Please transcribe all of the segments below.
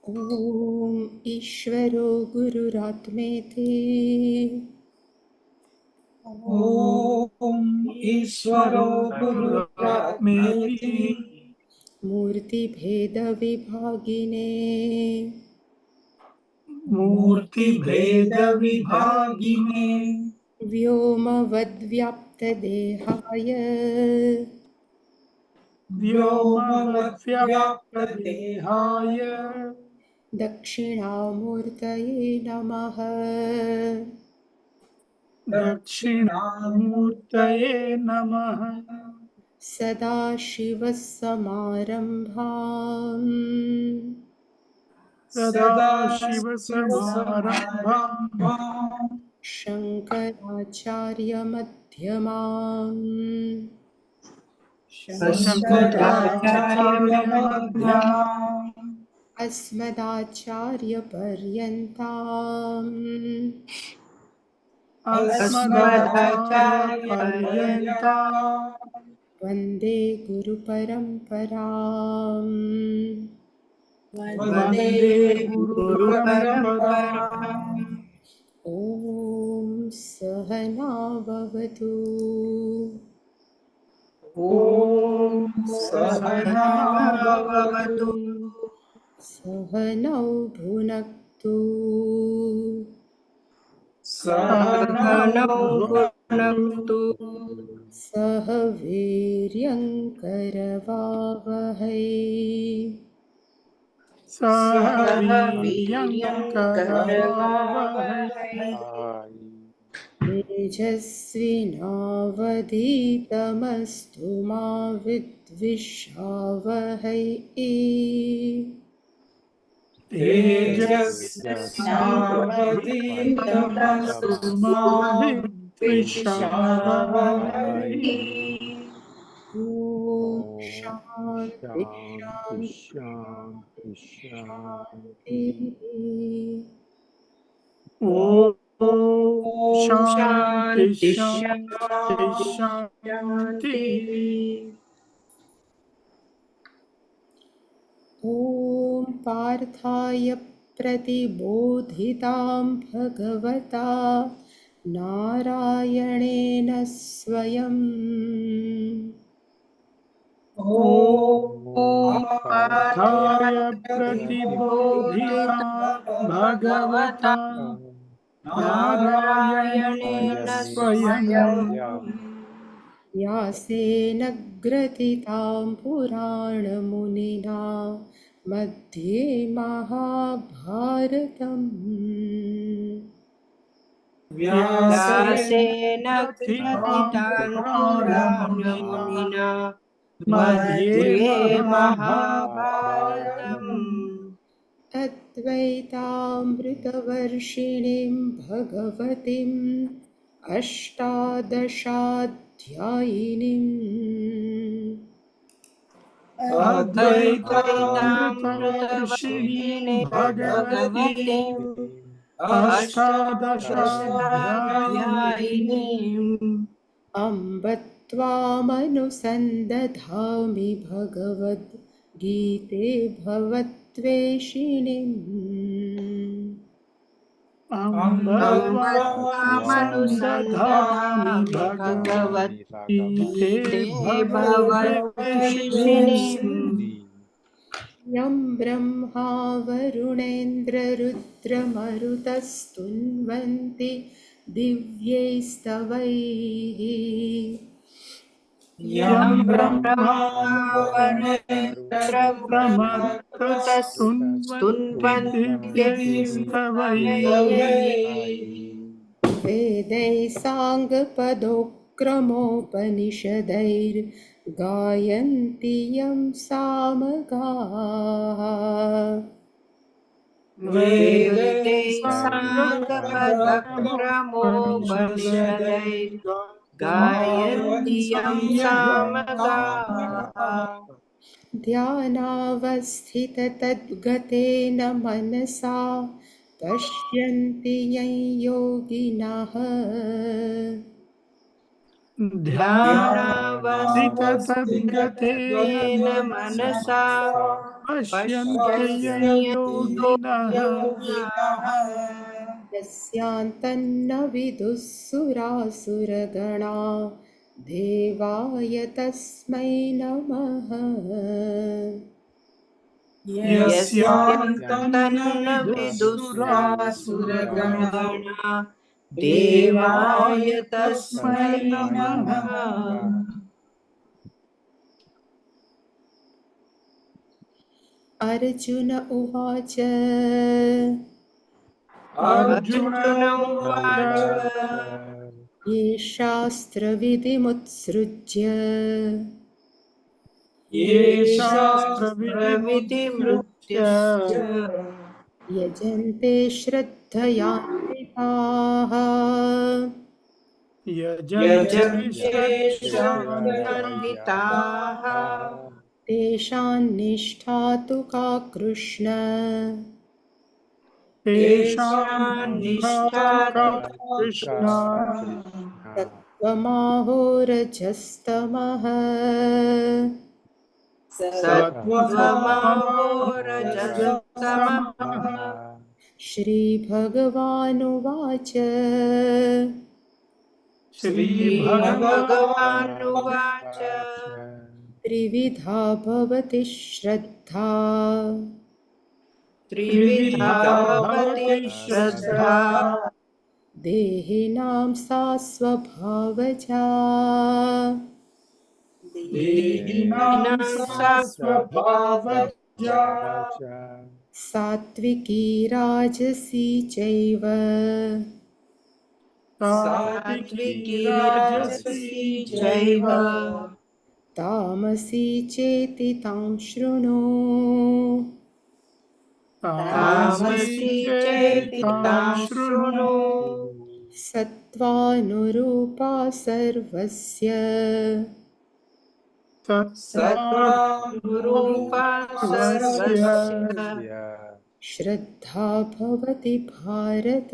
ॐ ईश्वरो गुरुरात्मेति ॐ ईश्वरो गुरुरात्मेति मूर्तिभेदविभागिने मूर्तिभेदविभागिने व्योमवद्व्याप्तदेहाय व्योमवद्व्याप्तदेहाय दक्षिणामूर्तये नमः। दक्षिणामूर्तये नमः। सदाशिवसमारम्भाम् सदाशिवसमारम्भाम् शङ्कराचार्यमध्यमाम् शङ्कराचार्यमध्यमाम् अस्मदाचार्यपर्यन्ताम् अस्मदाचार्यपर्यन्ताम् वन्दे गुरुपरम्पराम्। वन्दे गुरुपरम्पराम्। ॐ सहना भवतु ॐ सहना भवतु सहनौ भुनक्तु सहनौ भुनक्तु सह वीर्यङ्करवावहै सह वीर्यङ्करवावहै तेजस्विनावधीतमस्तु मा विद्विषावहै। तेजस्विनावधीतमस्तु मा विद्विषावहै। ॐ शान्ति शांति शान्ति शांति शान्तिः। ॐ शान्ति शान्ति शान्ति। ॐ पार्थाय प्रतिबोधितां भगवता नारायणेन स्वयं ॐ पार्थाय प्रतिबोधितां भगवता नारायणेन स्वयं व्यासेन ग्रथितां पुराणमुनिना मध्ये महाभारतम्। व्यासेन ग्रथितां पुराणमुनिना मध्ये महाभारतम्। अद्वैतामृतवर्षिणीं भगवतीम् अष्टादशाध्यायिनीम् अद्वैतामृतवर्षिणीं भगवतीम् अष्टादशाध्यायिनीम् अम्ब त्वामनुसन्दधामि भगवद्गीते भवत्वेषिणीम् अम्ब त्वामनुसन्दधामि भगवद्गीते भवद्वेषिणीम्। यं ब्रह्मा वरुणेन्द्ररुद्रमरुतस्तुन्वन्ति दिव्यैस्तवैः यं ब्रह्मा वरुणेन्द्ररुद्रमरुतस्तुन्वन्ति दिव्यैस्तवैः। वेदैः साङ्गपदोक्रमोपनिषदैर्गायन्ति यं सामगाः वेदैः साङ्गपदक्रमोपनिषदैर्गायन्ति यं सामगाः। ध्यानावस्थिततद्गतेन मनसा पश्यन्ति यं योगिनः ध्यानावस्थितेन मनसा पश्यन्ते पश्यन्ति योगिनः यस्यान्तन्न विदुः सुरासुरगणा देवाय तस्मै नमः। यस्यान्तन्न यस्यान्तन्न विदुःसुरासुरगणा विदुःसुरासुरगणा देवाय देवाय तस्मै तस्मै नमः। नमः। अर्जुन उवाच अर्जुन अर्जुन उवाच उवाच ये शास्त्रविधिमुत्सृज्य ये शास्त्रविधिमुत्सृज्य शास्त्रविधिमुत्सृज्य यजन्ते श्रद्धयान्विताः यजन्ते श्रद्धयान्विताः श्रद्धयान्विताः तेषां निष्ठा तु का कृष्ण। तेषां निष्ठा तु कृष्ण सत्त्वमाहोरजस्तमः सत्त्वमहो रजस्तमः। सत्त्वमोरजस्तमः। श्रीभगवानुवाच श्रीभगवानुवाच त्रिविधा भवति श्रद्धा त्रिविधा भवति श्रद्धा देहिनां सा स्वभावजा देहिनां सा स्वभावजा सात्विकी राजसी चैव सात्विकी राजसी चैव तामसी चेति तां शृणु। तामसी चेति तां शृणु। सत्त्वानुरूपा सर्वस्य सत्त्वानुरूपा सर्वस्य श्रद्धा भवति भारत।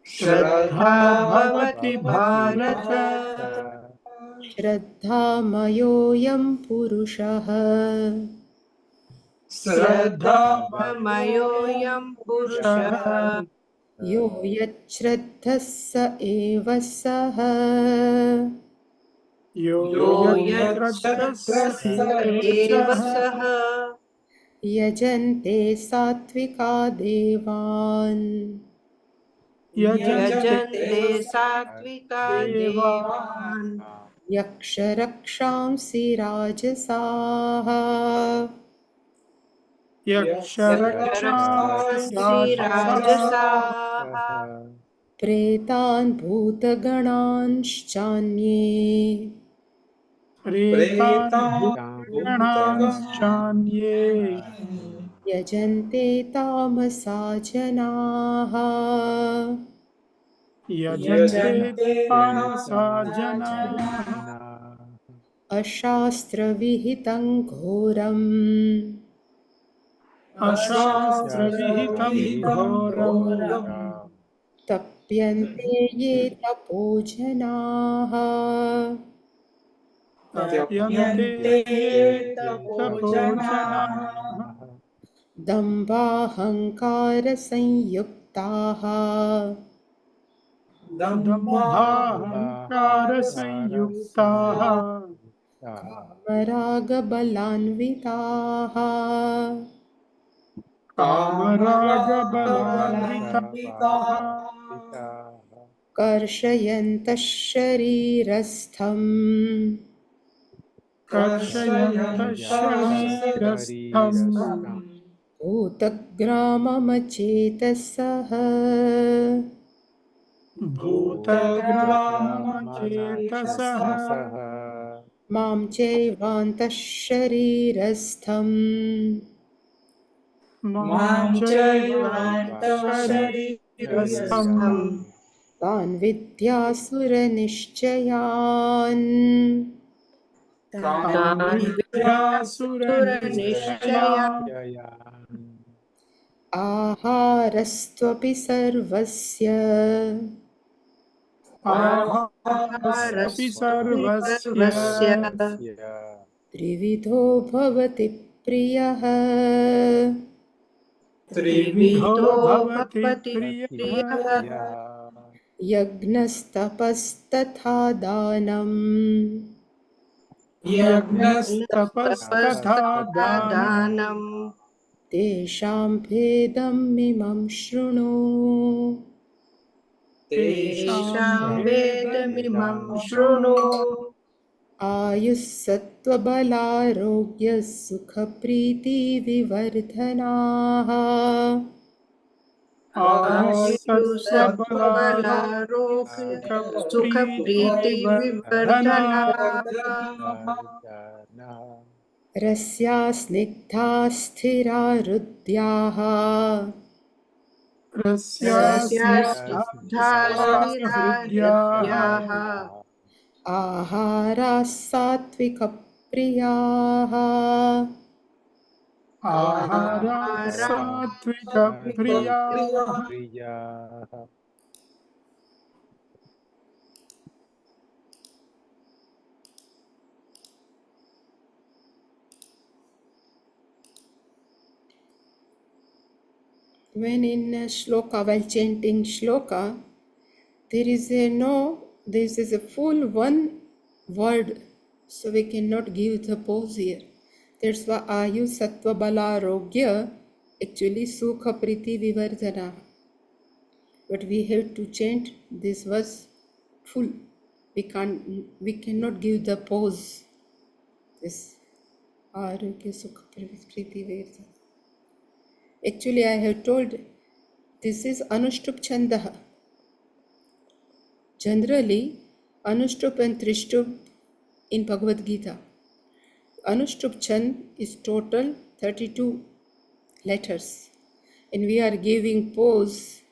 श्रद्धा भवति भारत। श्रद्धामयोऽयं पुरुषः श्रद्धामयोऽयं पुरुषः यो यच्छ्रद्धः स एव सः यो यच्छ्रद्धः एव सः यजन्ते सात्विका देवान् यजन्ते सात्विका देवान् यक्षरक्षांसि राजसाः यक्षरक्षांसि राजसाः प्रेतान् भूतगणांश्चान्ये यजन्ते तामसा जनाः यजन्ते तामसा जनाः अशास्त्रविहितं घोरम् अशास्त्रविहितं घोरम् तप्यन्ते ये तपो जनाः तप्यन्ते तपोजनाः दम्भाहङ्कारसंयुक्ताः दम्भाहङ्कारसंयुक्ताः कामरागबलान्विताः कामरागबलान्विताः कर्षयन्तः शरीरस्थम् कर्षयन्तः शरीरस्थम् भूतग्राममचेतसः भूतग्रामचेतसः मां चैवान्तः शरीरस्थम् मां चैवान्तः शरीरस्थम् तान् विद्यासुरनिश्चयान् तान् विद्यासुरनिश्चयान् आहारस्त्वपि सर्वस्य आहारस्त्वपि सर्वस्य सर्वस्य त्रिविधो भवति प्रियः त्रिविधो त्रिविधो भवति भवति प्रियः प्रियः यज्ञस्तपस्तथा दानम् यज्ञस्तपस्तथा तपस्तथा दानम् दानम् तेषां भेदमिमं शृणु तेषां तेषां वेदमिमं शृणु आयुः सत्त्वबलारोग्यः सुखप्रीतिविवर्धनाः आयुस्सत्त्वबलारोग्य आयुसत्त्वबलारोग्य सुखप्रीतिविवर्धना सुखप्रीतिविवर्धनाः रस्या स्निग्धा स्थिरा हृद्याः रस्या रस्या स्निग्धा स्निग्धा स्थिरा हृद्याः हृद्याः आहाराः सात्विकप्रियाः आहाराः आहारा सात्विकप्रियाः When in a shloka, while chanting shloka, there is a full one word, so we cannot give the pause here. That's why Ayu Sattva Bala Rogya, actually Sukha Priti Vivardhana. But we have to chant this verse full. We cannot give the pause. This Arogya Sukha Priti Vivardhana. Actually, I have told this is Anushtup Chandah. Generally, Anushtup and Trishtup in Bhagavad Gita. Anushtup Chand is total 32 letters. And we are giving pause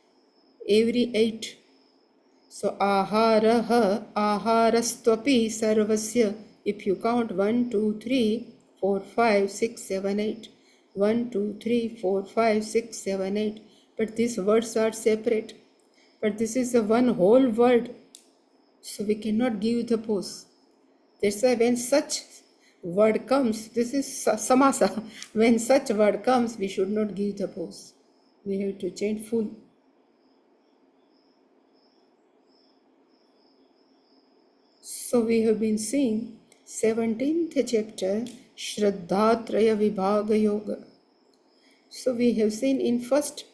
every 8. So, Aharaha, Aharastvapi, Sarvasya. If you count 1, 2, 3, 4, 5, 6, 7, 8. 1, 2, 3, 4, 5, 6, 7, 8. But these words are separate. But this is a one whole word. So we cannot give the pause. That's why when such word comes, this is samasa. When such word comes, we should not give the pause. We have to chant full. So we have been seeing 17th chapter, Shraddha-traya Vibhaga Yoga. So we have seen in first,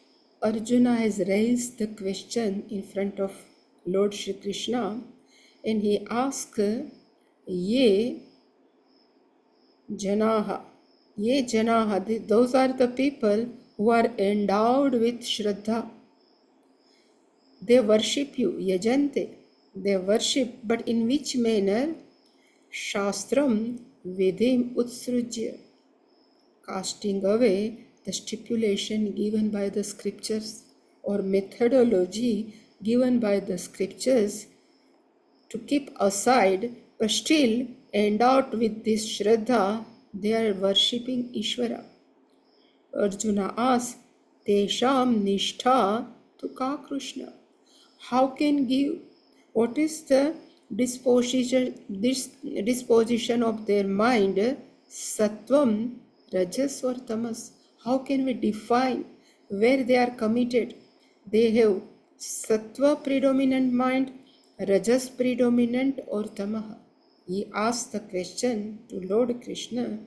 Arjuna has raised the question in front of Lord Shri Krishna, and he asked, Ye Janaha, those are the people who are endowed with Shraddha. They worship you, Yajante. They worship, but in which manner? Shastram Vidhim Utsrujya, casting away the stipulation given by the scriptures or methodology given by the scriptures to keep aside, but still endowed with this Shraddha, they are worshipping Ishvara. Arjuna asks, Tesham Nishtha to Ka Krishna. How can give? What is the disposition of their mind? Sattvam, Rajas or Tamas. How can we define where they are committed? They have Sattva predominant mind, Rajas predominant or Tamaha. He asked the question to Lord Krishna,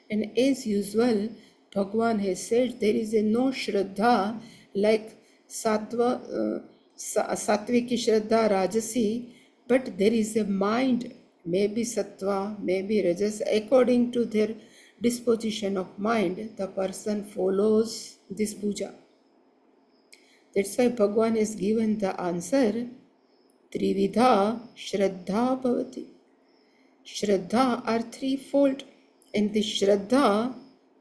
and as usual, Bhagwan has said there is a no Shraddha like Satviki Shraddha Rajasi, but there is a mind, maybe Sattva, maybe Rajas, according to their disposition of mind, the person follows this puja. That's why Bhagwan has given the answer, Trividha Shraddha Bhavati. Shraddha are threefold, and the Shraddha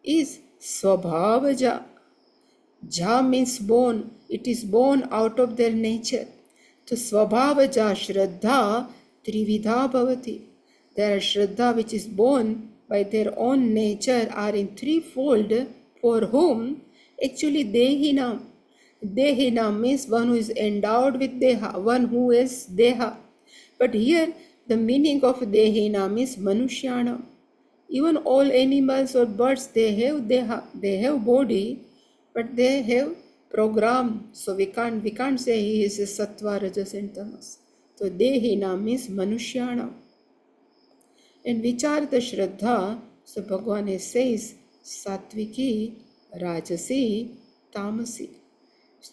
is Swabhavaja. Ja means born, it is born out of their nature. So Swabhavaja Shraddha Trividha Bhavati. Their Shraddha which is born by their own nature are in threefold, for whom? Actually Dehinam. Dehina means one who is endowed with deha, one who is deha. But here the meaning of dehina means manushyana. Even all animals or birds, they have deha, they have body, but they have program. So we can't say he is a sattva, rajas and tamas. So dehina means manushyana. And which are the Shraddha? So Bhagavan says Satviki, Rajasi, Tamasi.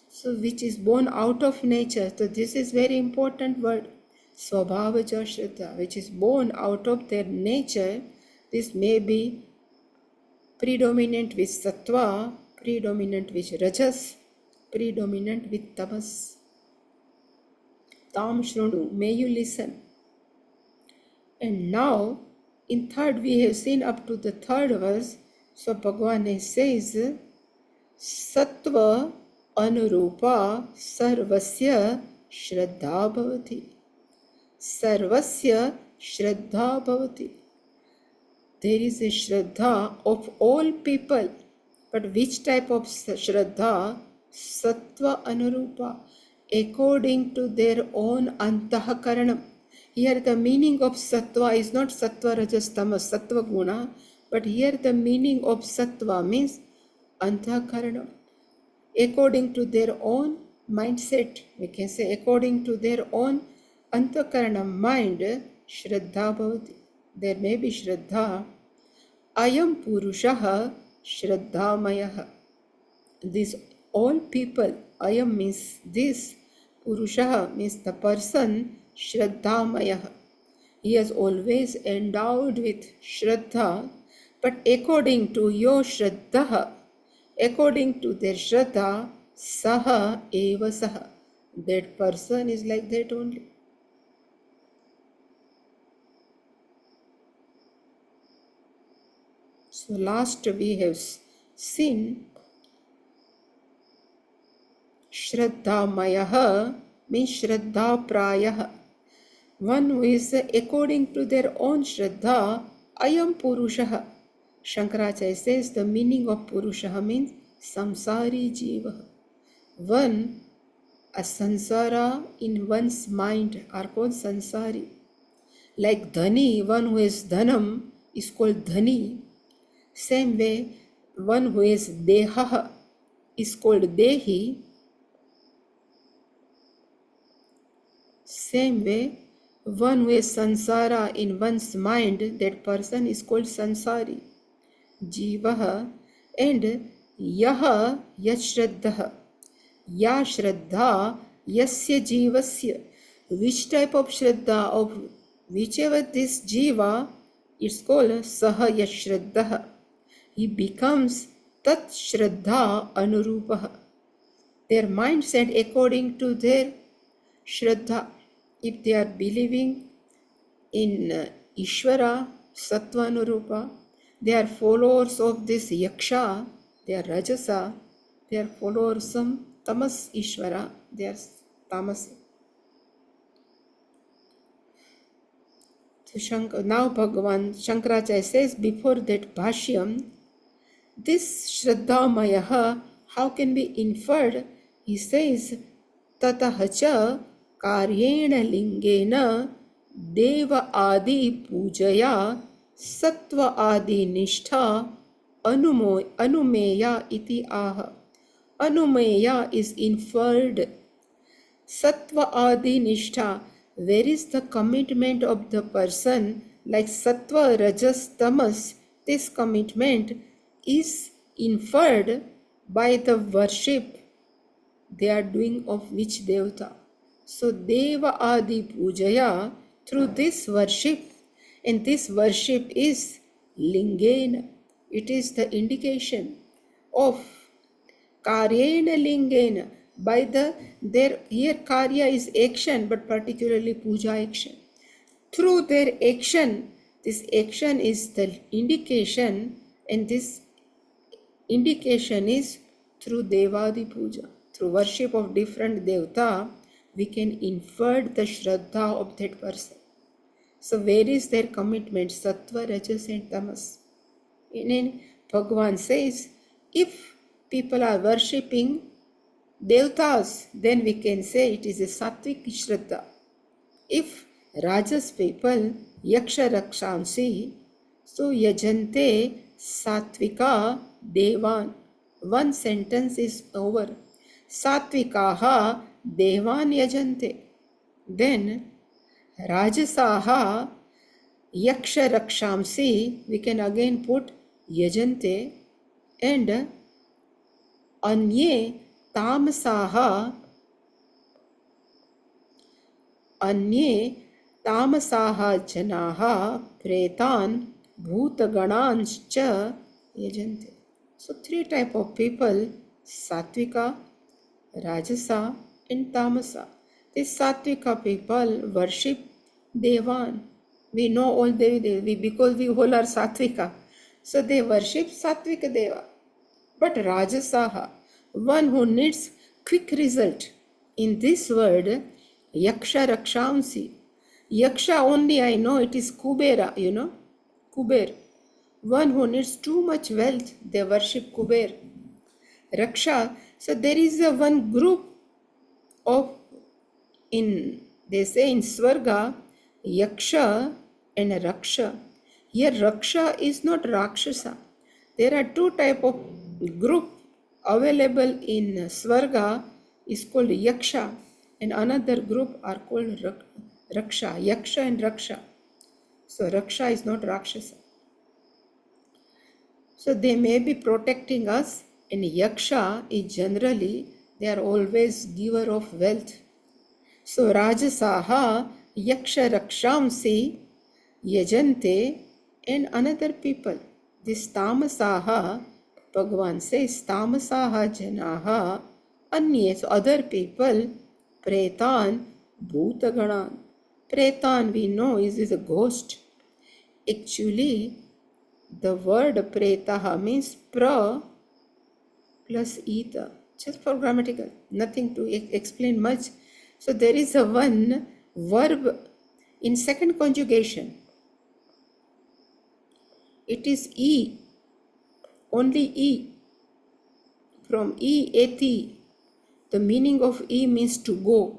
So which is born out of nature. So this is very important word. Swabhavaja Shraddha, which is born out of their nature. This may be predominant with Sattva, predominant with Rajas, predominant with Tamas. Tam Shrunu, may you listen. And now, in third, we have seen up to the third verse. So Bhagavan says, Sattva anurupa sarvasya shraddha bhavati. Sarvasya shraddha bhavati. There is a shraddha of all people. But which type of shraddha? Sattva anurupa. According to their own antahakaranam. Here the meaning of sattva is not sattva rajas tamas sattva guna, but here the meaning of sattva means antahakaranam. According to their own mindset, we can say according to their own antahakaranam mind, shraddha bhavati. There may be shraddha. Ayam purushaha shraddhamayah. These all people, ayam means this, purushaha means the person, shraddhamayah. He is always endowed with shraddha, but according to your shraddha, according to their shraddha, saha eva saha. That person is like that only. So last we have seen Shraddhamayah means Shraddha Prayah. One who is according to their own Shraddha, Ayam Purushaha. Shankaracharya says the meaning of Purushaha means Samsari Jiva. One, a Sansara in one's mind are called Sansari. Like Dhani, one who is Dhanam is called Dhani. Same way, one who is Deha is called Dehi. Same way, one who is sansara in one's mind, that person is called sansari. Jivaha and yaha yashraddha. Ya shraddha yasya jivasya. Which type of shraddha of whichever this jiva is called saha yashraddha. He becomes tat shraddha anurupaha. Their mindset according to their shraddha. If they are believing in Ishvara, Sattva Anurupa, they are followers of this Yaksha, they are Rajasa, they are followers of Tamas Ishvara, they are Tamas. So now Bhagavan Shankaracharya says before that Bhashyam, this Shraddhamayaha, how can be inferred? He says, Tatahacha Karyena Lingena Deva Adi Pujaya Sattva Adi Nishtha Anumeya iti aha. Anumeya is inferred. Sattva Adi Nishtha, where is the commitment of the person? Like Sattva, Rajas, Tamas, this commitment is inferred by the worship they are doing of which Devata. So Deva Adi Pujaya, through this worship, and this worship is Lingena. It is the indication of Karyena Lingena. By their here Karya is action, but particularly Puja action. Through their action, this action is the indication, and this indication is through Devadi Puja. Through worship of different Devata, we can infer the Shraddha of that person. So where is their commitment? Sattva, Rajas and Tamas. And Bhagavan says, if people are worshipping Devtas, then we can say it is a sattvic shraddha. If Rajas people yaksha rakshansi, so yajante sattvika devan. One sentence is over. Sattvikaha devan yajante. Then Rajasaha yaksha rakshamsi, we can again put yajante, and anye tamasaha, अन्ये तामसाः जनाः प्रेतान् भूतगणांश्च यजन्ते. So three type of people: Sattvika, Rajasa, and Tamasa. These Sattvika people worship Devan. We know all Devi because we all are Sattvika. So they worship Sattvika Deva. But Rajasaha, one who needs quick result. In this word, Yaksha Rakshamsi. Yaksha only I know it is Kubera, Kuber. One who needs too much wealth, they worship Kuber. Raksha, so there is a one group of, they say in Swarga, Yaksha and Raksha. Here Raksha is not Rakshasa. There are two type of group available in Swarga is called Yaksha, and another group are called Raksha, Yaksha and Raksha. So Raksha is not Rakshasa. So they may be protecting us, and Yaksha is generally, they are always giver of wealth. So Rajasaha Yaksha Rakshamsi Yajante, and another people. This Tamasaha, Bhagavan says, Tamasaha Janaha, Anye, so other people, Pretan Bhutaganan. Pretan we know is a ghost. Actually, the word Pretaha means pra plus eta, just for grammatical, nothing to explain much. So there is a one verb in second conjugation. It is E, only E. From E, eti. The meaning of E means to go.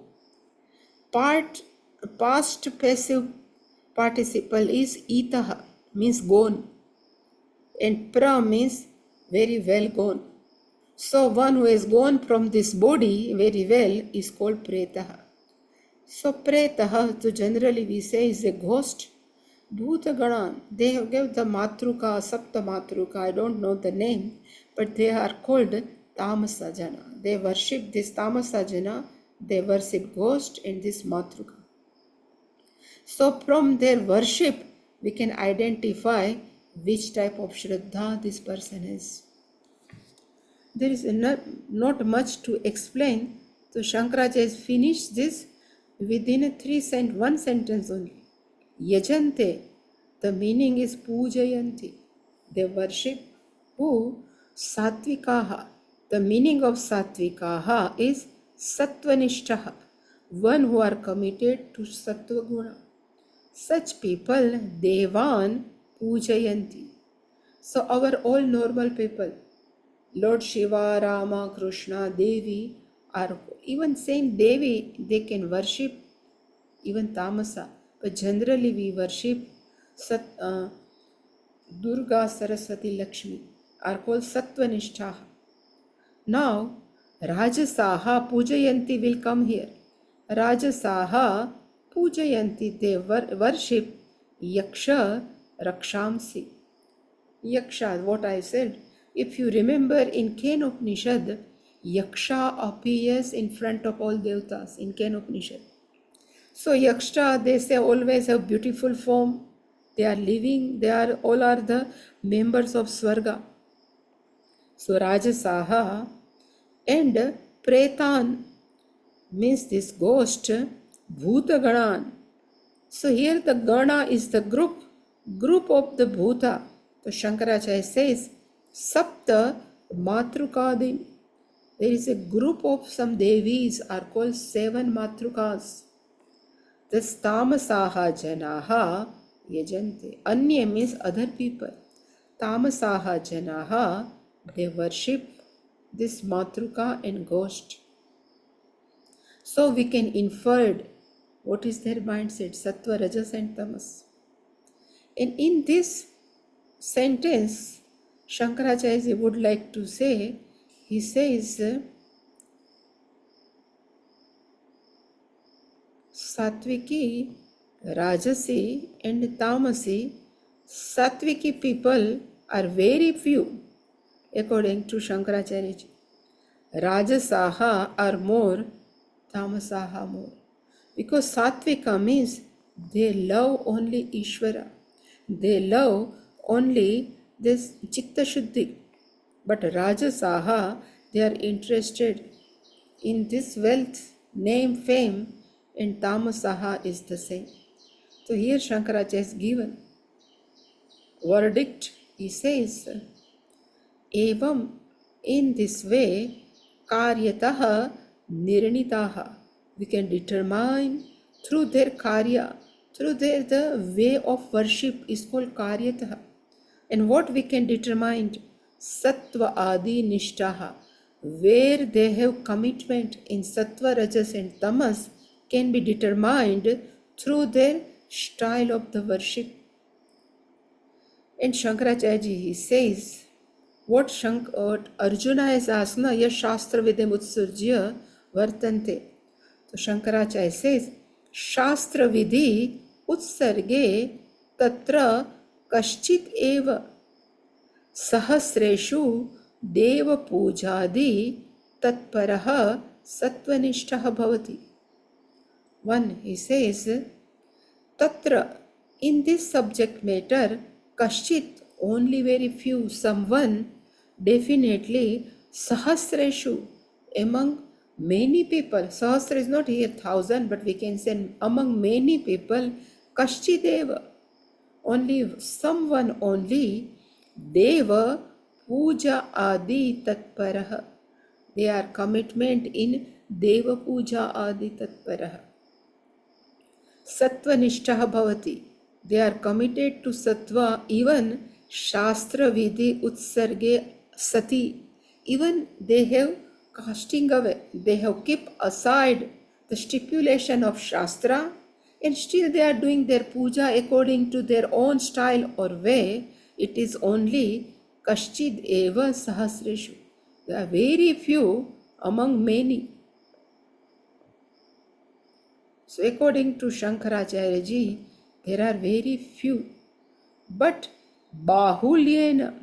Past passive participle is itaha, means gone. And pra means very well gone. So one who has gone from this body very well is called pretaha. So pretaha, so generally we say is a ghost. Bhutaganan, they have given the Matruka, Sapta Matruka, I don't know the name, but they are called Tamasa Jana. They worship this Tamasa Jana, they worship ghost and this Matruka. So from their worship, we can identify which type of Shraddha this person is. There is not much to explain, so Shankaracharya has finished this within one sentence only. Yajante, the meaning is pujayanti. They worship who? Sattvikaha. The meaning of sattvikaha is sattvanishtaha, one who are committed to sattva guna. Such people, devan pujayanti. So our all normal people, Lord Shiva, Rama, Krishna, Devi, are even same Devi, they can worship even Tamasa. But generally we worship Durga, Saraswati, Lakshmi, are called Sattvanishtaha. Now, Rajasaha Pujayanti will come here. Rajasaha Pujayanti, they worship Yaksha Rakshamsi. Yaksha, what I said. If you remember in Ken Upanishad, Yaksha appears in front of all Devtas in Ken Upanishad. So Yaksha, they say always have beautiful form. They are living, all are the members of Swarga. So Rajasaha and Pretan means this ghost, Bhutaganan. So here the Gana is the group of the Bhuta. So Shankaracharya says, Sapta Matrukadi. There is a group of some Devis are called 7 Matrukas. This Tamasaha Janaha Yajante. Anya means other people. Tamasaha Janaha, they worship this Matruka and ghost. So we can infer what is their mindset, sattva, rajas and tamas. And in this sentence, Shankaracharya would like to say, he says, Satviki, Rajasi and Tamasi, Satviki people are very few according to Shankaracharya. Rajasaha are more, Tamasaha more. Because Satvika means they love only Ishvara. They love only this Chitta Shuddhi. But Rajasaha, they are interested in this wealth, name, fame, and Tamasaha is the same. So here Shankaracharya has given verdict. He says, Evam, in this way, karyataha nirnitaha. We can determine through their karya, through their the way of worship is called karyataha. And what we can determine? Sattva adi nishtaha. Where they have commitment in sattva, rajas and tamas can be determined through their style of the worship. And Shankaracharya he says, what Arjuna has asked, na ya shastra videm utsurjya vartante. So Shankaracharya says, shastra vidhi utsarge tatra kaschit eva सहस्रेषु देव पूजादि तत्परः सत्वनिष्ठः भवति. One, he says, tatra, in this subject matter, kaschit, only very few, someone, definitely, sahasreshu, among many people, sahasra is not here 1,000, but we can say among many people, kaschideva, only someone only, Deva Puja Adi Tatparaha. They are commitment in Deva Puja Adi Tatparaha. Sattva Nishtaha Bhavati. They are committed to Sattva, even Shastra Vidhi Utsarge Sati. Even they have casting away, they have kept aside the stipulation of Shastra, and still they are doing their puja according to their own style or way. It is only Kaschid Eva Sahasreshu. There are very few among many. So according to Shankaracharya ji, there are very few. But Bahulyena,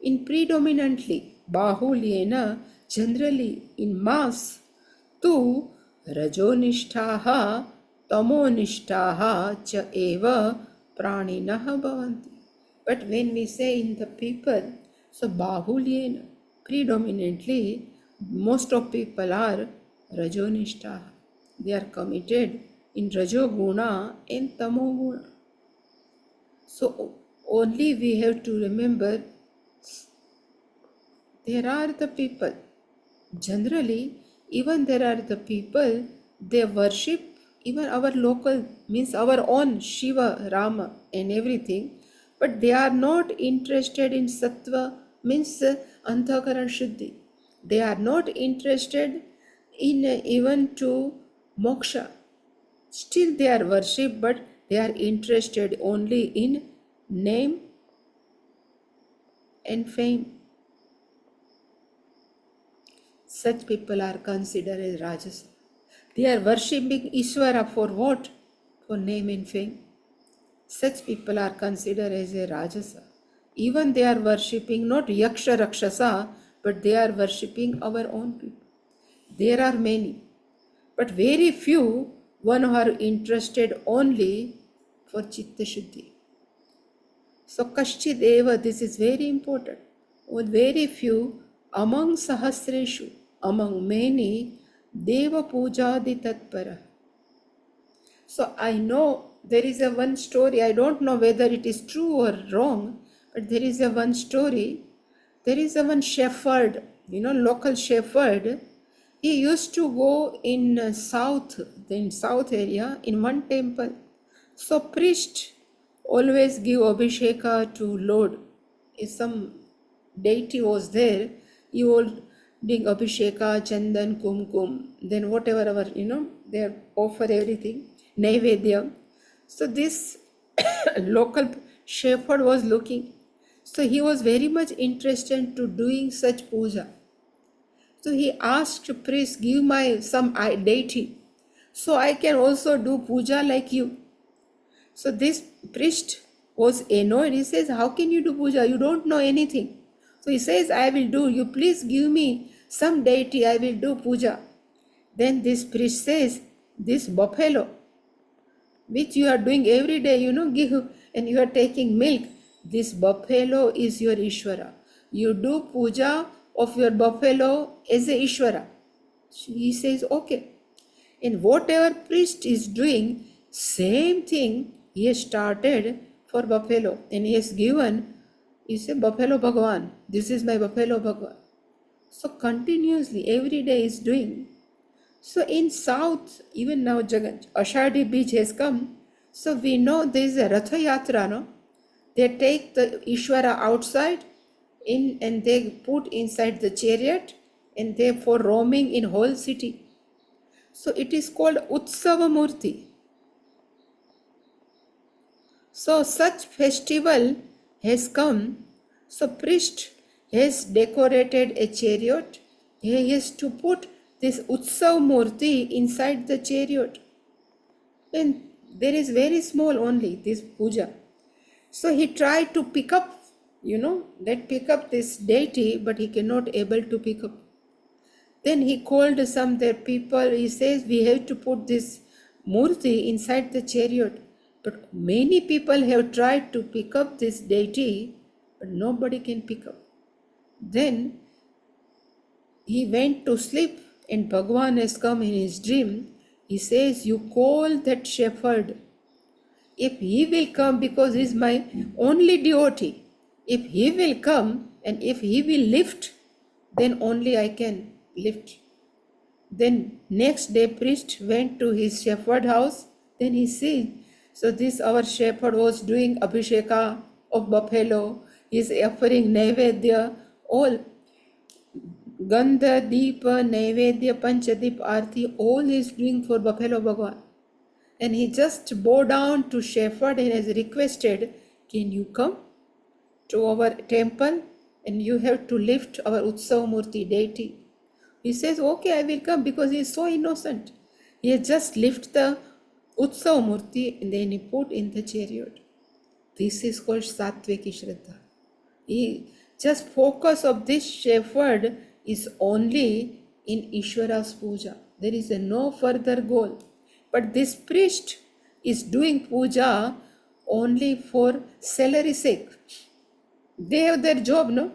in predominantly, Bahulyena, generally in mass, tu Rajonishtaha, Tamonishtaha cha eva praninaha bhavanti. But when we say in the people, so Bahulyena, predominantly, most of people are Rajonishtaha. They are committed in Rajoguna and Tamoguna. So only we have to remember, there are the people. Generally, even there are the people, they worship even our local, means our own Shiva, Rama and everything. But they are not interested in sattva, means antakaran shuddhi. They are not interested in even to moksha. Still they are worship, but they are interested only in name and fame. Such people are considered as Rajasa. They are worshipping Ishvara for what? For name and fame. Such people are considered as a Rajasa. Even they are worshipping not Yaksha Rakshasa, but they are worshipping our own people. There are many, but very few one who are interested only for Chitta Shuddhi. So Kaschideva, this is very important. With very few among Sahasreshu, among many, Deva Pujadi Tatpara. So I know there is a one story, I don't know whether it is true or wrong, but there is a one story. There is a one shepherd, local shepherd. He used to go in south area in one temple. So priest always give abhisheka to Lord. If some deity was there, he will doing Abhisheka, Chandan, Kumkum, then whatever our, they offer everything, Naivedya. So this local shepherd was looking. So he was very much interested to doing such puja. So he asked priest, give my some deity, so I can also do puja like you. So this priest was annoyed. He says, how can you do puja? You don't know anything. So he says, I will do. You please give me some deity, I will do puja. Then this priest says, this buffalo, which you are doing every day, give, and you are taking milk, this buffalo is your Ishvara. You do puja of your buffalo as a Ishvara. He says, okay. And whatever priest is doing, same thing he has started for buffalo. And he has given, he said, buffalo Bhagwan. This is my buffalo Bhagwan. So continuously, every day is doing. So in south, even now Ashadi beach has come. So we know there is a Ratha Yatra, no? They take the Ishvara outside in and they put inside the chariot and they for roaming in whole city. So it is called Utsava Murti. So such festival has come. So priest has decorated a chariot. He has to put this Utsav Murti inside the chariot. And there is very small only this puja. So he tried to pick up, pick up this deity, but he cannot able to pick up. Then he called some their people. He says, we have to put this murti inside the chariot. But many people have tried to pick up this deity, but nobody can pick up. Then he went to sleep and Bhagwan has come in his dream. He says, you call that shepherd. If he will come, because he is my only devotee, if he will come and if he will lift, then only I can lift. Then next day priest went to his shepherd house. Then he said, so this our shepherd was doing Abhisheka of buffalo. He is offering Naivedya, all Gandha, Deepa, Naivedya, Panchadip, Arti, all he is doing for buffalo Bhagwan. And he just bowed down to shepherd and has requested, can you come to our temple and you have to lift our Utsav Murti deity. He says, okay, I will come, because he is so innocent. He has just lifted the Utsav Murti and then he put in the chariot. This is called Satviki Shraddha. He just focus of this shepherd is only in Ishvara's puja. There is no further goal. But this priest is doing puja only for salary sake. They have their job, no?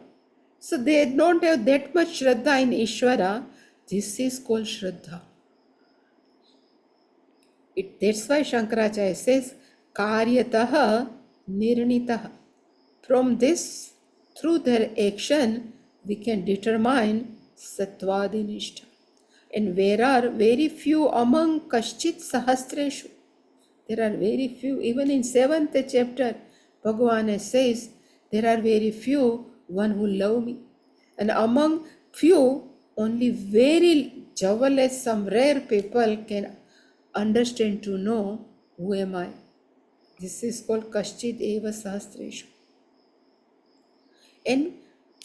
So they don't have that much Shraddha in Ishvara. This is called Shraddha. That's why Shankaracharya says, Karyataha Nirnitaha. From this, through their action, we can determine Satvadinishta. And there are very few among Kaschit Sahasreshu. There are very few, even in 7th chapter, Bhagavan says, there are very few, one who love me. And among few, only very jawless, some rare people can understand to know who am I. This is called Kaschit Eva Sahasreshu. And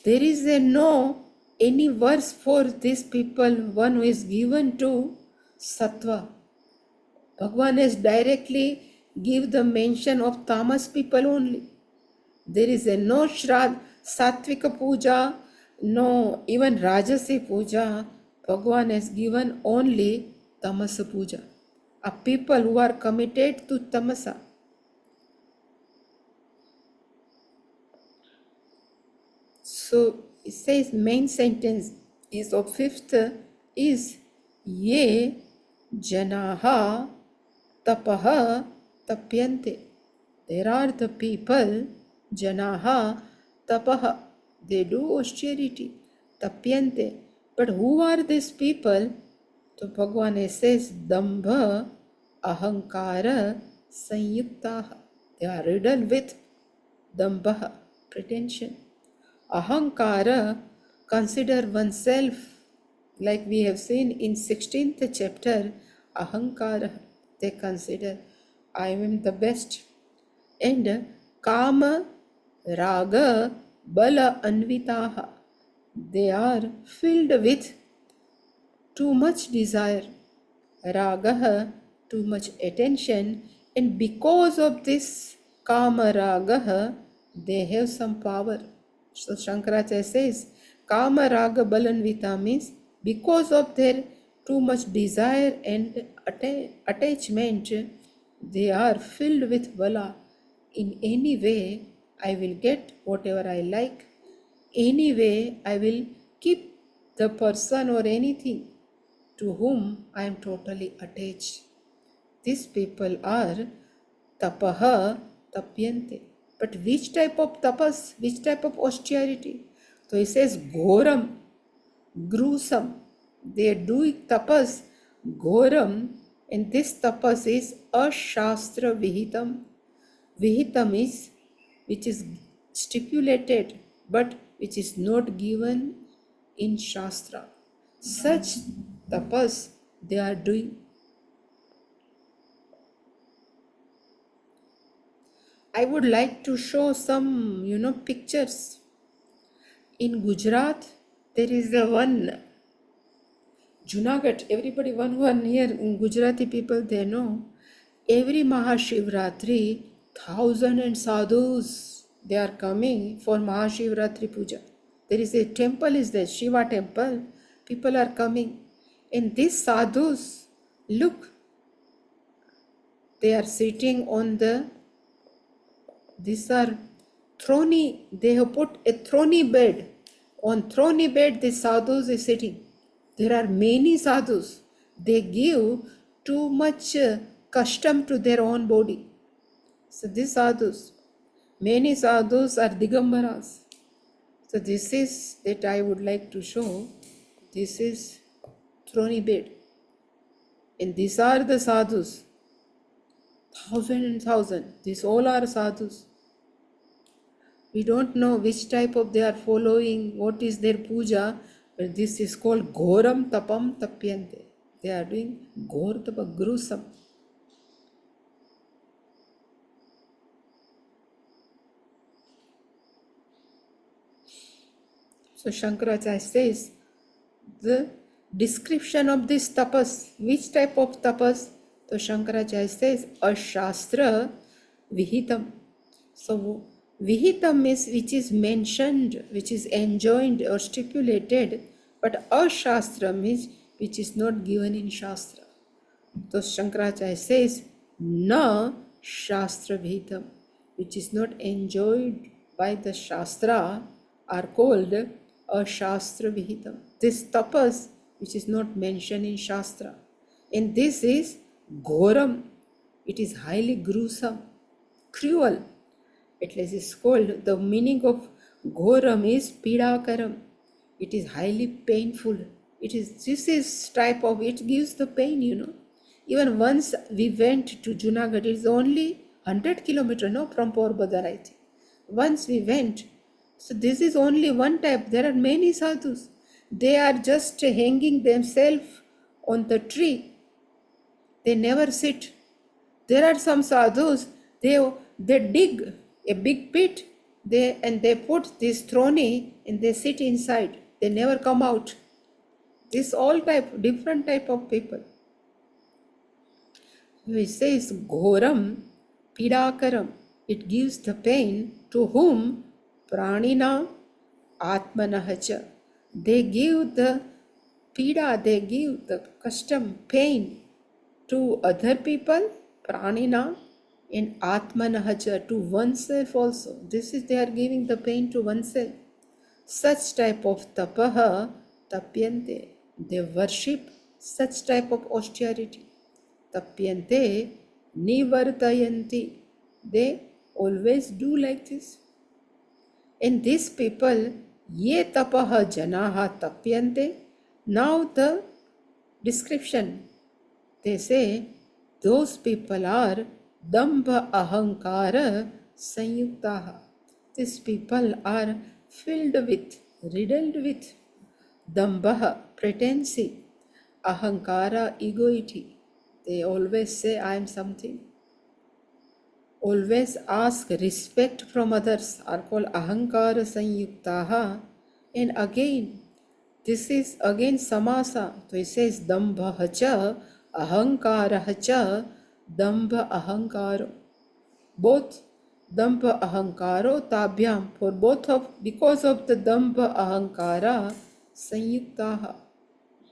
there is no any verse for these people, one who is given to Sattva. Bhagavan has directly give the mention of tamas people only. There is no Shrad, Sattvika Puja, no even Rajasi Puja. Bhagavan has given only Tamasa Puja. A people who are committed to Tamasa. So it says main sentence is of 5th is Ye Janaha Tapaha Tapyante. There are the people, Janaha Tapaha, they do austerity, Tapyante. But who are these people? So Bhagavan says Dambha Ahankara Sanyuktaha. They are riddled with Dambha, pretension. Ahankara, consider oneself Like we have seen in 16th chapter, Ahankara, they consider I am the best. And Kama, Raga, Bala Anvitaha, they are filled with too much desire, Ragaha, too much attention, and because of this Kama Ragaha, they have some power. So Shankaracharya says, Kama Raga Balanvita means because of their too much desire and attachment, they are filled with bala. In any way, I will get whatever I like. Anyway, I will keep the person or anything to whom I am totally attached. These people are tapaha tapyante. But which type of tapas, which type of austerity? So he says ghoram, gruesome. They are doing tapas, ghoram, and this tapas is ashastra vihitam. Vihitam is which is stipulated but which is not given in Shastra. Such tapas they are doing. I would like to show some, pictures. In Gujarat, there is a one Junagadh. Everybody, one here in Gujarati people, they know. Every Mahashivratri, thousand and sadhus they are coming for Mahashivratri puja. There is a temple, is there Shiva temple. People are coming, and these sadhus, look, they are sitting on the. These are throny. They have put a throny bed. On throny bed, the sadhus is sitting. There are many sadhus. They give too much custom to their own body. So these sadhus, many sadhus are digambaras. So this is that I would like to show. This is throny bed. And these are the sadhus. Thousand and thousand. These all are sadhus. We don't know which type of they are following, what is their puja, but this is called Ghoram Tapam Tapyante. They are doing Ghor Tapa, gruesome. So Shankaracharya says the description of this tapas, which type of tapas? So Shankaracharya says Ashastra Vihitam. So Vihitam is which is mentioned, which is enjoined or stipulated, but Ashastra means which is not given in Shastra. So Shankaracharya says Na Shastra Vihitam, which is not enjoyed by the Shastra, are called Ashastra Vihitam. This tapas which is not mentioned in Shastra. And this is Ghoram. It is highly gruesome, cruel. At least it's called, the meaning of Ghoram is Pidakaram. It is highly painful. This is type of, it gives the pain, Even once we went to Junagadh, it is only 100 kilometers, from Porbandar, I think. Once we went, so this is only one type. There are many sadhus. They are just hanging themselves on the tree. They never sit. There are some sadhus, they dig a big pit, they put this throne and they sit inside. They never come out. This all different type of people. He says Ghoram Pidakaram. It gives the pain to whom? Pranina Atmanahacha. They give the pida, they give the custom, pain to other people, Pranina, and Atmanahacha, to oneself also. This is, they are giving the pain to oneself. Such type of tapaha tapyante. They worship such type of austerity. Tapyante nivartayanti. They always do like this. And these people, ye tapaha janaha tapyante. Now the description. They say those people are dambha ahankara sanyuktaha. These people are filled with, riddled with Dambha, pretense, ahankara, egoity. They always say, I am something. Always ask respect from others are called ahankara sanyuktaha. And again, this is again samasa. So it says dambha cha, ahankara cha, dambha ahankaro. Both dambha ahankaro tabhyam, for both of, because of the dambha ahankara sanyuktaha,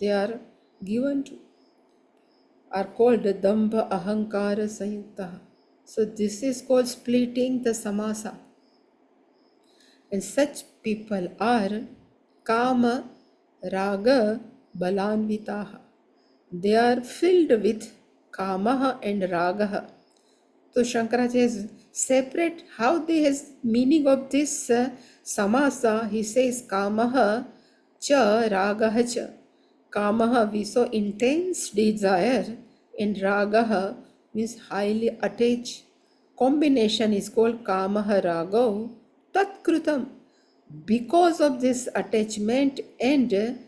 they are given to, are called dambha ahankara sanyuktaha. So this is called splitting the samasa. And such people are kama raga balanvitaha. They are filled with kamaha and ragaha. So Shankaracharya is separate how they has meaning of this samasa. He says kamaha cha ragaha cha. Kamaha we saw intense desire, and ragaha means highly attached. Combination is called kamaha ragav tatkrutam. Because of this attachment and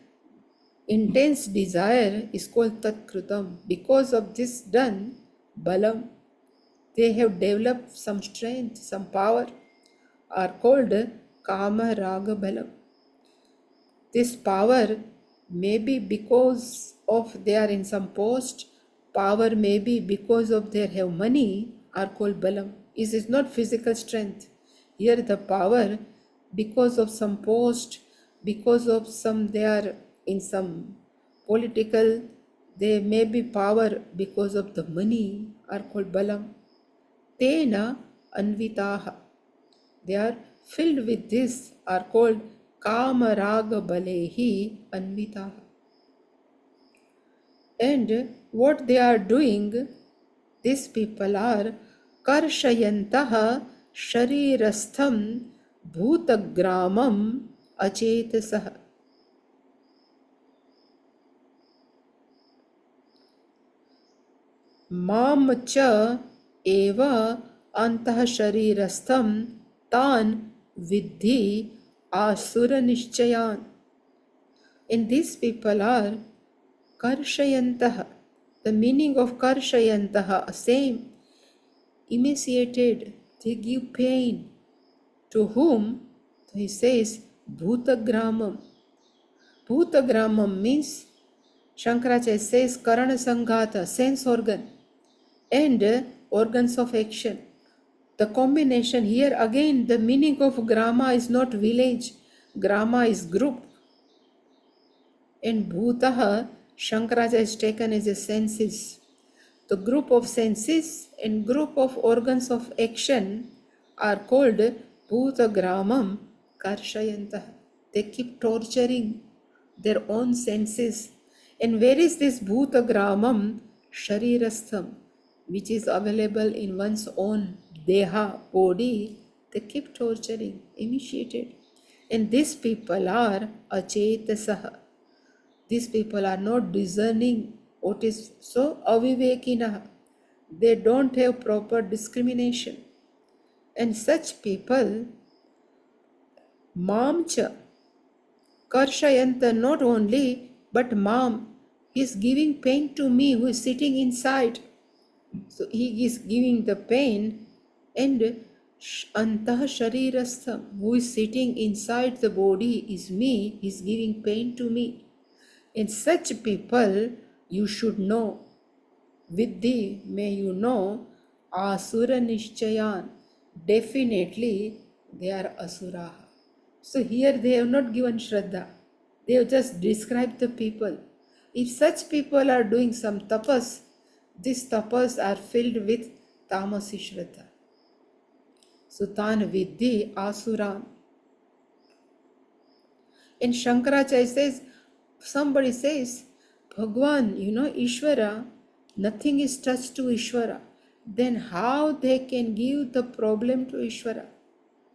intense desire is called tatkrutam. Because of this done balam, they have developed some strength, some power, are called kama raga balam. This power may be because of they are in some post, power may be because of they have money, are called balam. It is not physical strength. Here the power because of some post, because of some they are in some political, they may be power because of the money, are called balam. Tena anvitaha. They are filled with this, are called kama raga balehi anvitaha. And what they are doing, these people are karshayantaha sharirastham bhutagramam achetasah. माम च एव अंतः शरीरस्थम तान विद्धि आसुर निश्चयान. And these people are karshayantah. The meaning of karshayantah, same, emaciated, they give pain. To whom? He says bhutagramam. Bhutagramam means, Shankaracharya says karana sanghata, sense organ, and organs of action. The combination here again, the meaning of grama is not village, grama is group. And bhutaha, Shankaracharya is taken as a senses. The group of senses and group of organs of action are called bhutagramam karshayantah. They keep torturing their own senses. And where is this bhutagramam sharirastham, which is available in one's own deha, body? They keep torturing, emaciated. And these people are achetasah. These people are not discerning what is so avivekina. They don't have proper discrimination. And such people, mamcha, karshayanta, not only, but mam, he is giving pain to me who is sitting inside. So he is giving the pain, and antah sharirastham, who is sitting inside the body is me, he is giving pain to me. In such people, you should know, Viddhi, may you know, Asura Nishchayan, definitely they are Asuraha. So here they have not given Shraddha, they have just described the people. If such people are doing some tapas, these tapas are filled with Tamasi Shraddha. Sutan Viddhi Asuran. And Shankaracharya says, somebody says, Bhagwan, Ishvara, nothing is touched to Ishvara. Then how they can give the problem to Ishvara?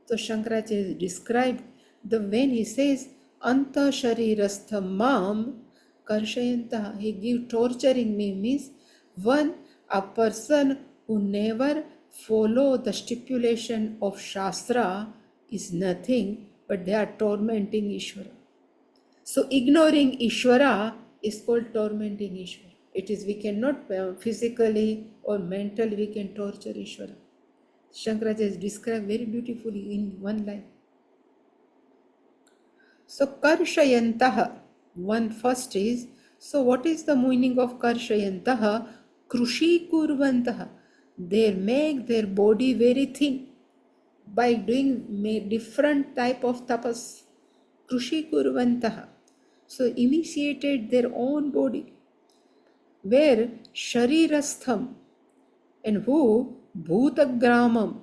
So Shankaracharya described the when he says, Anta sharirastha mam karshayantah, he give torturing me, means one, a person who never follow the stipulation of Shastra is nothing but they are tormenting Ishvara. So ignoring Ishvara is called tormenting Ishvara. It is we cannot physically or mentally we can torture Ishvara. Shankaracharya has described very beautifully in one line. So Karshayantaha, one first is, so what is the meaning of Karshayantaha? Krushi kurvantaha. They make their body very thin by doing different type of tapas. Krushi kurvantaha. So emaciated their own body. Where sharirastham and who bhutagramam.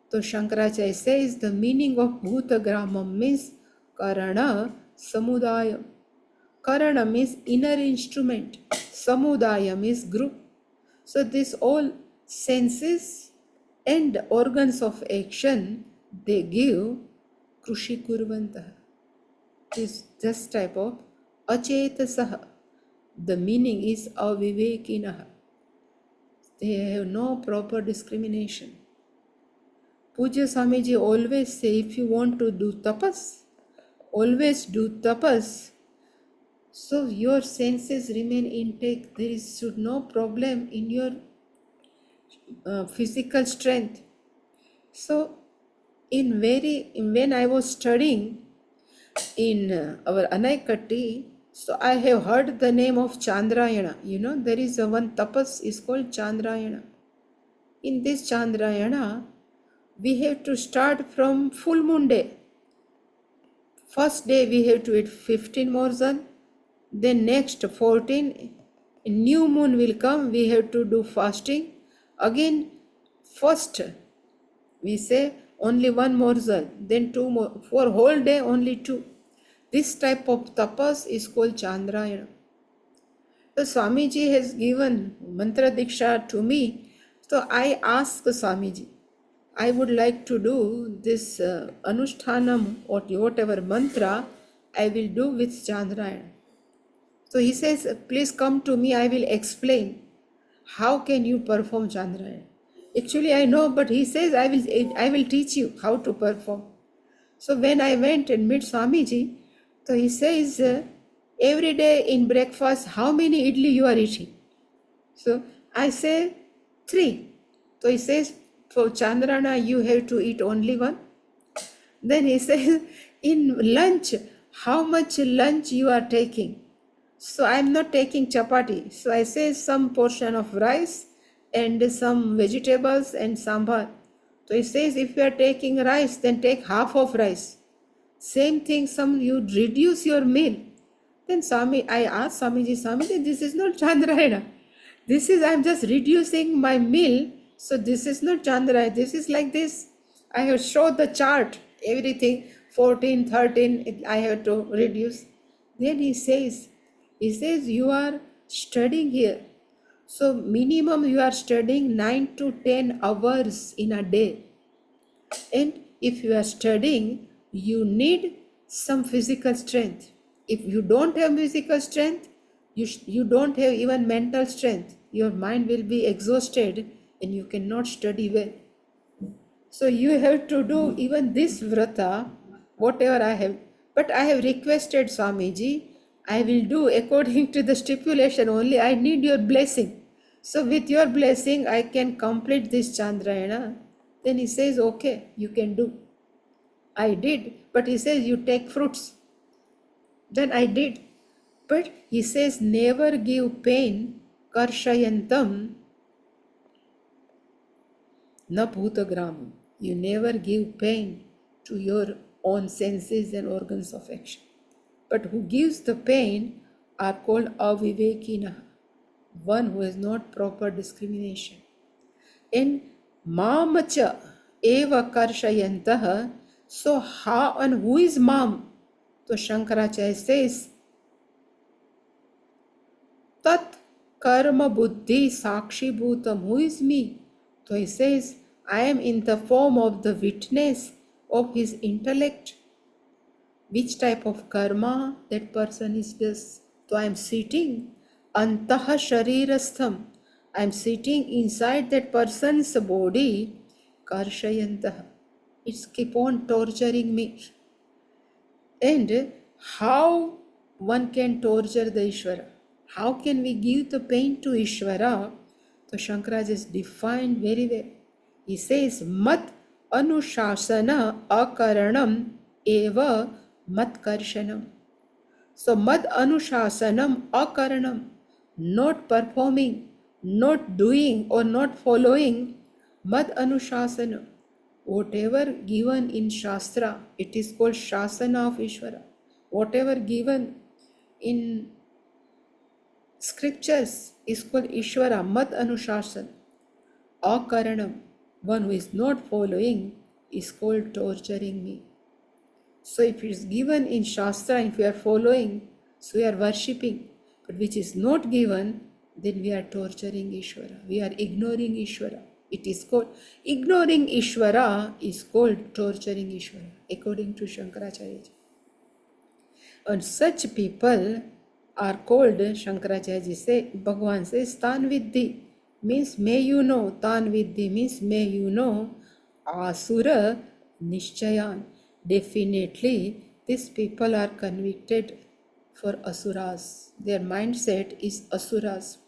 So Shankaracharya says the meaning of bhutagramam means karana samudaya. Karana means inner instrument. Samudaya means group. So this all senses and organs of action they give krushi kurvantah. This type of achetasah. The meaning is avivekinaha. They have no proper discrimination. Puja Swamiji always say, if you want to do tapas, always do tapas. So your senses remain intact. There should no problem in your physical strength. So when I was studying in our Anaikatti, so I have heard the name of Chandrayana. You know, there is a one tapas is called Chandrayana. In this Chandrayana, we have to start from full moon day. First day we have to eat 15 morzan, then next 14, new moon will come, we have to do fasting. Again, first we say only one morzan, then two more, for whole day only two. This type of tapas is called Chandrayana. So Swamiji has given mantra diksha to me. So I asked Swamiji, I would like to do this anushtanam or whatever mantra I will do with Chandrayana. So he says, please come to me, I will explain how can you perform Chandrayana. Actually I know, but he says I will teach you how to perform. So when I went and met Swamiji, so he says, every day in breakfast, how many idli you are eating? So I say 3. So he says, for Chandrayana you have to eat only 1. Then he says, in lunch, how much lunch you are taking? So I am not taking chapati. So I say some portion of rice and some vegetables and sambar. So he says, if you are taking rice, then take half of rice. Same thing, you reduce your meal. Then I asked Swamiji, this is not Chandrayana. I am just reducing my meal. So this is not Chandrayana. This is like this. I have showed the chart, everything, 14, 13, I have to reduce. Then he says, you are studying here. So minimum you are studying 9 to 10 hours in a day. And if you are studying, you need some physical strength. If you don't have physical strength, you don't have even mental strength. Your mind will be exhausted and you cannot study well. So you have to do even this vrata, whatever I have. But I have requested Swamiji, I will do according to the stipulation only. I need your blessing. So with your blessing, I can complete this Chandrayana. Then he says, okay, you can do. I did, but he says, you take fruits. Then I did. But he says, never give pain, karshayantam, na bhutagramam. You never give pain to your own senses and organs of action. But who gives the pain are called avivekina, one who has not proper discrimination. And mamacha eva karshayantaha. So how and who is mam? So Shankaracharya says, tat karma buddhi sakshi bhutam. Who is me? So he says, I am in the form of the witness of his intellect. Which type of karma that person is does. So I am sitting antaha sharirastham. I am sitting inside that person's body. Karshayantaha. It's keep on torturing me. And how one can torture the Ishvara. How can we give the pain to Ishvara? So Shankaraj is defined very well. He says, Mat anushasana akaranam eva mat karshanam. So mad anushasanam akaranam, not performing, not doing or not following, mad anushasanam. Whatever given in Shastra, it is called Shasana of Ishvara. Whatever given in scriptures is called Ishvara, mad anushasan. Akaranam, one who is not following, is called torturing me. So if it is given in Shastra, if we are following, so we are worshipping. But which is not given, then we are torturing Ishvara. We are ignoring Ishvara. It is called, ignoring Ishvara is called torturing Ishvara, according to Shankaracharya. And such people are called, Shankaracharya say, Bhagavan says, Tan Vidhi means may you know, Tan Vidhi means may you know, Asura Nishchayan. Definitely, these people are convicted for Asuras. Their mindset is Asuras.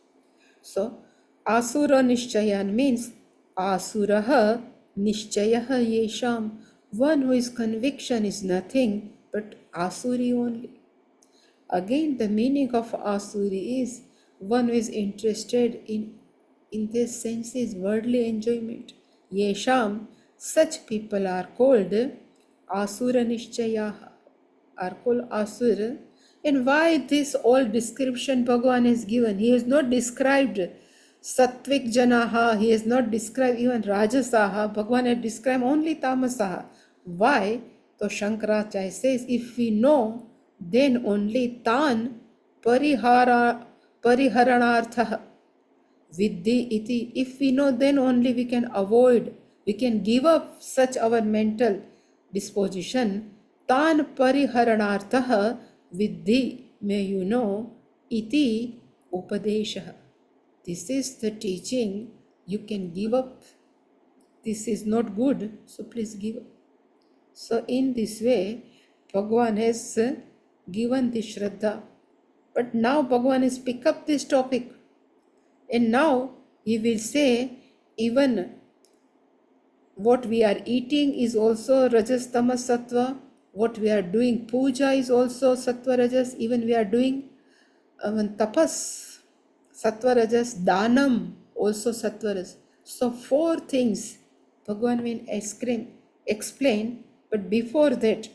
So, Asura Nishchayan means Asuraha Nishchayaha Yesham. One whose conviction is nothing but Asuri only. Again, the meaning of Asuri is one who is interested in this senses, worldly enjoyment. Yesham, such people are called Asura Nishchayaha, are called Asura. And why this all description Bhagavan has given? He has not described Sattvik Janaha, he has not described even Rajasaha, Bhagavan has described only Tamasaha. Why? So Shankaracharya says, if we know, then only Tan Pariharanartha Vidhi iti. If we know, then only we can avoid, we can give up such our mental disposition. Tan Pariharanartha Vidhi, may you know, iti upadesha. This is the teaching. You can give up. This is not good, so please give up. So in this way, Bhagavan has given the Shraddha. But now Bhagavan has picked up this topic. And now he will say, even what we are eating is also Rajas Tamas Sattva. What we are doing, puja, is also Sattva Rajas. Even we are doing tapas, Sattva Rajas, Danam, also Sattva Rajas. So 4 things Bhagavan will explain, but before that,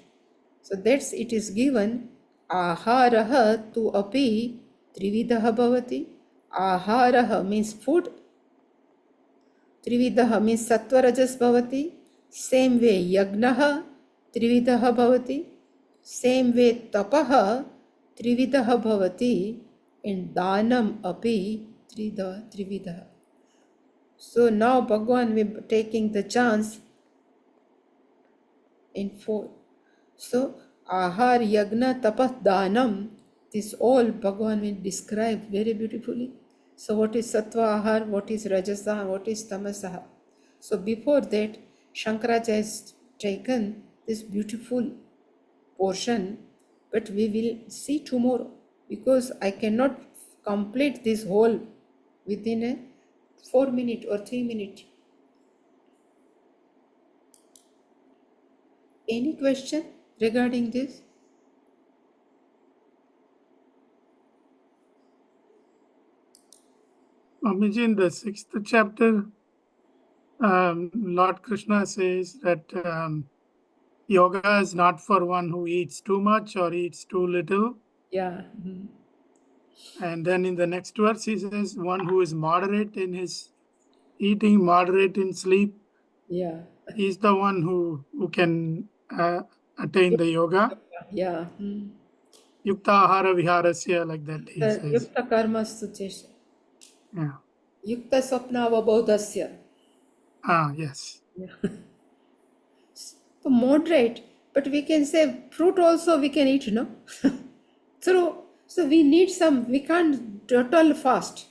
so that's it is given, Aharaha tu api trividaha bhavati. Aharaha means food, Trividaha means Sattva Rajas bhavati. Same way Yagnaha Trividaha bhavati. Same way Tapaha Trividaha bhavati. And Danam api Trividaha. So now Bhagavan will be taking the chance in 4. So Ahar, Yagna, Tapah, Danam, this all Bhagavan will describe very beautifully. So what is Sattva Ahar, what is Rajasa, what is Tamasaha. So before that, Shankaracharya has taken this beautiful portion, but we will see tomorrow, because I cannot complete this whole within a 4 minute or 3 minute. Any question regarding this? Swamiji, in the 6th chapter, Lord Krishna says that yoga is not for one who eats too much or eats too little. Yeah. And then in the next verse, he says, one who is moderate in his eating, moderate in sleep, Yeah. is the one who can attain the yoga. Yeah. Yukta ahara viharasya, like that he says. Yukta karmastu chesha. Yeah. Yukta swapna vabodhasya. Yes. So moderate, but we can say fruit also we can eat, no? So we need some, we can't total fast.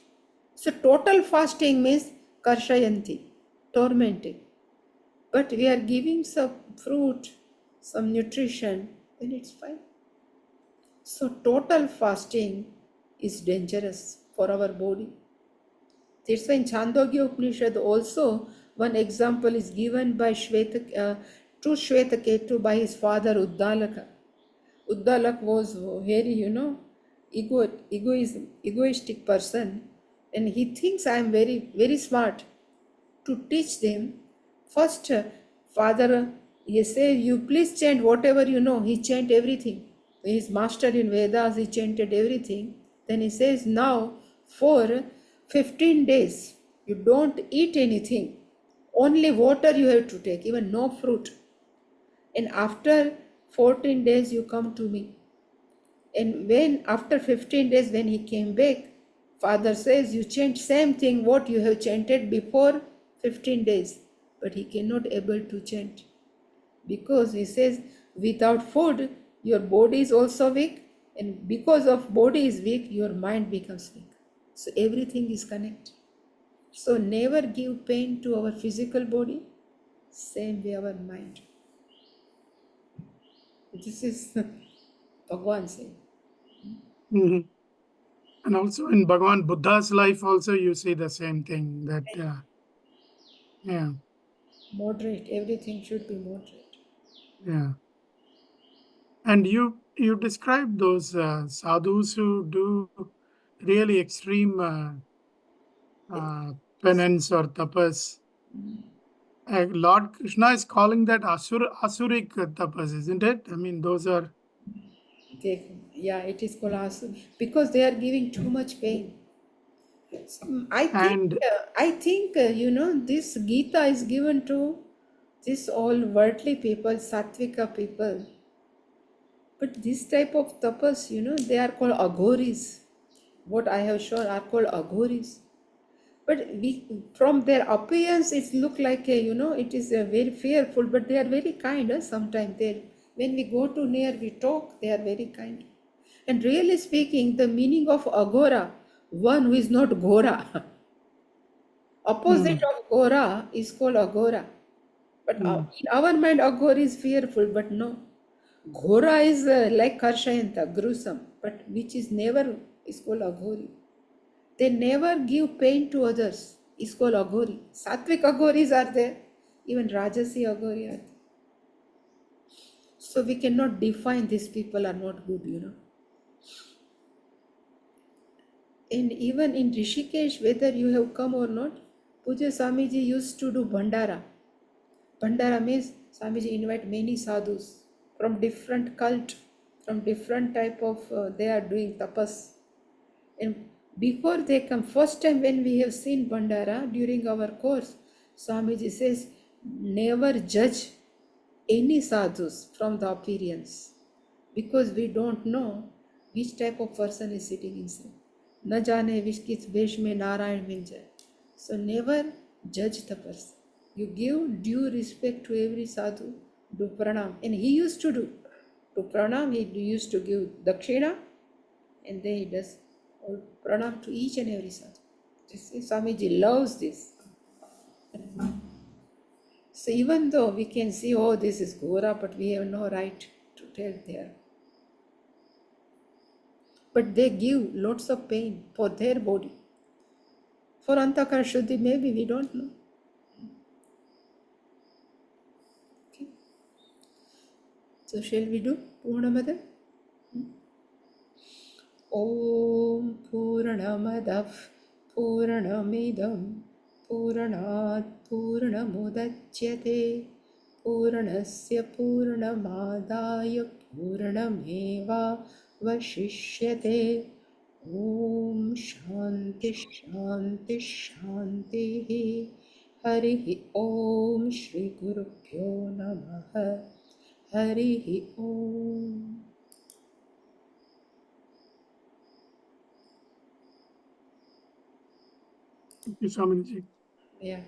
So total fasting means karshayanti, tormenting. But we are giving some fruit, some nutrition, then it's fine. So total fasting is dangerous for our body. That's why in Chandogya Upanishad also one example is given by to Shvetaketu by his father Uddalaka. Uddalak was very, egoistic person, and he thinks I am very, very smart. To teach them, first, father, he said, you please chant whatever you know. He chanted everything. He is master in Vedas, he chanted everything. Then he says, now for 15 days, you don't eat anything. Only water you have to take, even no fruit. And after 14 days, you come to me. And when after 15 days, when he came back, father says, you chant same thing what you have chanted before 15 days. But he cannot able to chant. Because he says, without food, your body is also weak. And because of body is weak, your mind becomes weak. So everything is connected. So never give pain to our physical body. Same way our mind. This is Bhagwan saying. Mhm. And also in Bhagavan Buddha's life, also you see the same thing that, yeah, Moderate. Everything should be moderate. yeah. And you describe those sadhus who do really extreme penance or tapas. Lord Krishna is calling that asuric tapas, isn't it? I mean, those are. Yeah, it is called asu because they are giving too much pain. And I think this Gita is given to this all worldly people, sattvika people. But this type of tapas, they are called aghoris. What I have shown are called aghoris. But from their appearance, it look like it is very fearful, but they are very kind. Sometimes when we go to near, we talk, they are very kind. And really speaking, the meaning of agora, one who is not gora, opposite of gora is called agora. But in our mind, agora is fearful, but no. Ghora is like Karshayanta, gruesome, but which is never is called aghori. They never give pain to others. It's called aghori. Sattvic aghoris are there. Even Rajasi aghori are there. So we cannot define these people are not good. And even in Rishikesh, whether you have come or not, Puja Swamiji used to do Bhandara. Bhandara means Swamiji invite many sadhus from different cult, from different type of, they are doing tapas. And before they come, first time when we have seen Bhandara during our course, Swamiji says, never judge any sadhus from the appearance because we don't know which type of person is sitting inside. न जाने विच किस वेश में नारायण मिल जाए. So never judge the person. You give due respect to every sadhu, do pranam. And he used to do. To pranam, he used to give dakshina, and then he does all pranam to each and every sadhu. Swamiji loves this. So even though we can see, oh, this is Gora, but we have no right to tell there. But they give lots of pain for their body. For Antakara Shuddhi, maybe we don't know. Okay. So shall we do Purnamada? Om Purnamadav Purnamidam Purnat Purnamudachyate Purnasya Purnamadaya Purnameva Vashishyate. Om Shanti Shanti Shanti. Hari Om Shri Guru Pyo Namaha. Hari Om. Thank you, Swamiji. Yeah.